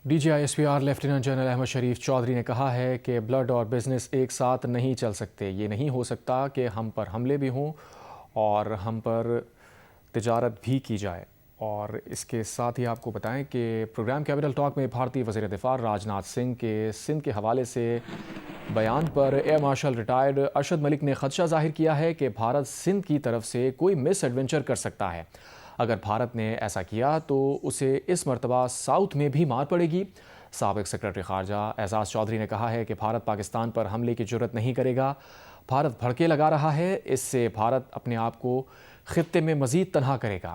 DGISPR lieutenant general Ahmad شریف چودھری نے کہا ہے کہ بلڈ اور بزنس ایک ساتھ نہیں چل سکتے. یہ نہیں ہو سکتا کہ ہم پر حملے بھی ہوں اور ہم پر تجارت بھی کی جائے. اور اس کے ساتھ ہی آپ کو بتائیں کہ پروگرام کیپٹل ٹاک میں بھارتی وزیر دفاع راج ناتھ سنگھ کے سندھ کے حوالے سے بیان پر air marshal retired Arshad Malik نے خدشہ ظاہر کیا ہے کہ بھارت سندھ کی طرف سے کوئی مس ایڈونچر کر سکتا ہے. اگر بھارت نے ایسا کیا تو اسے اس مرتبہ ساؤتھ میں بھی مار پڑے گی. سابق سیکرٹری خارجہ اعزاز چودھری نے کہا ہے کہ بھارت پاکستان پر حملے کی جرت نہیں کرے گا. بھارت بھڑکے لگا رہا ہے. اس سے بھارت اپنے آپ کو خطے میں مزید تنہا کرے گا.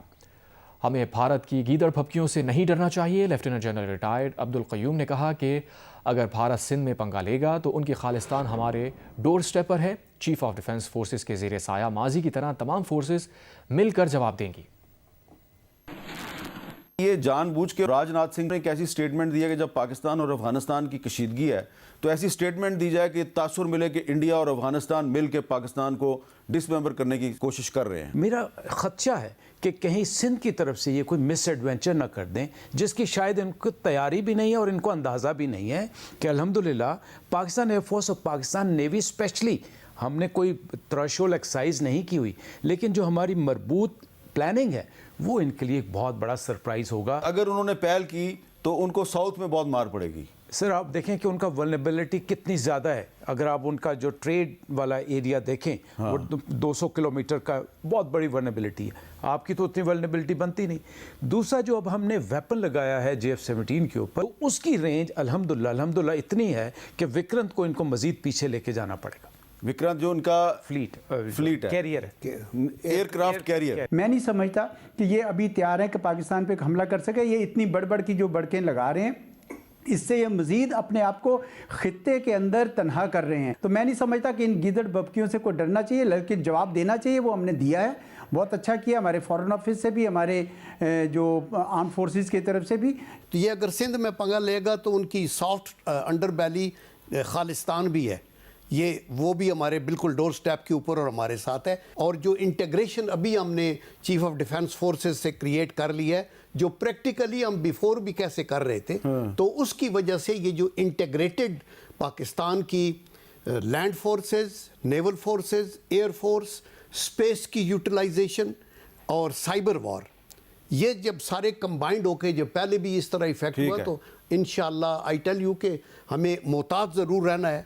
ہمیں بھارت کی گیدڑ پھپکیوں سے نہیں ڈرنا چاہیے. لیفٹیننٹ جنرل ریٹائرڈ عبدالقیوم نے کہا کہ اگر بھارت سندھ میں پنگا لے گا تو ان کی خالصتان ہمارے ڈور سٹیپ پر ہے. چیف آف ڈیفنس فورسز کے زیر سایہ ماضی کی طرح تمام فورسز مل کر جواب دیں گی. یہ جان بوجھ کے راج ناتھ سنگھ نے ایک ایسی سٹیٹمنٹ دی ہے کہ جب پاکستان اور افغانستان کی کشیدگی ہے تو ایسی سٹیٹمنٹ دی جائے کہ تاثر ملے کہ انڈیا اور افغانستان مل کے پاکستان کو ڈس ممبر کرنے کی کوشش کر رہے ہیں. میرا خدشہ ہے کہ کہیں سندھ کی طرف سے یہ کوئی مس ایڈونچر نہ کر دیں جس کی شاید ان کو تیاری بھی نہیں ہے اور ان کو اندازہ بھی نہیں ہے کہ الحمدللہ پاکستان ایئر فورس اور پاکستان نیوی اسپیشلی ہم نے کوئی تھریشولڈ ایکسرسائز نہیں کی ہوئی، لیکن جو ہماری مربوط پلاننگ ہے وہ ان کے لیے ایک بہت بڑا سرپرائز ہوگا. اگر انہوں نے پہل کی تو ان کو ساؤتھ میں بہت مار پڑے گی. سر آپ دیکھیں کہ ان کا ولنریبلٹی کتنی زیادہ ہے. اگر آپ ان کا جو ٹریڈ والا ایریا دیکھیں وہ 200 کلومیٹر کا بہت بڑی ولنریبلٹی ہے. آپ کی تو اتنی ولنریبلٹی بنتی نہیں. دوسرا جو اب ہم نے ویپن لگایا ہے JF-17 کے اوپر اس کی رینج الحمدللہ اتنی ہے کہ وکرانت کو ان کو مزید پیچھے لے کے جانا پڑے گا. وکرانت جو ان کا فلیٹ ہے کیریئر ایئر کرافٹ کیریئر. میں نہیں سمجھتا کہ یہ ابھی تیار ہے کہ پاکستان پہ حملہ کر سکے. یہ اتنی بڑھ کی جو بڑکیں لگا رہے ہیں اس سے یہ مزید اپنے آپ کو خطے کے اندر تنہا کر رہے ہیں. تو میں نہیں سمجھتا کہ ان گیدڑ ببکیوں سے کوئی ڈرنا چاہیے، لیکن جواب دینا چاہیے. وہ ہم نے دیا ہے، بہت اچھا کیا ہمارے فورن آفس سے بھی، ہمارے جو آرم فورسز کی طرف سے بھی. تو یہ اگر سندھ میں پنگا لے گا تو ان کی سافٹ انڈر بیلی خالستان بھی ہے، یہ وہ بھی ہمارے بالکل ڈور سٹیپ کے اوپر اور ہمارے ساتھ ہے. اور جو انٹیگریشن ابھی ہم نے چیف آف ڈیفنس فورسز سے کریٹ کر لی ہے جو پریکٹیکلی ہم بیفور بھی کیسے کر رہے تھے، تو اس کی وجہ سے یہ جو انٹیگریٹڈ پاکستان کی land forces, naval forces, air force, space کی یوٹیلائزیشن اور سائبر وار، یہ جب سارے کمبائنڈ ہو کے جب پہلے بھی اس طرح ایفیکٹ ہوا تو انشاءاللہ آئی ٹیل یو کہ ہمیں محتاط ضرور رہنا ہے.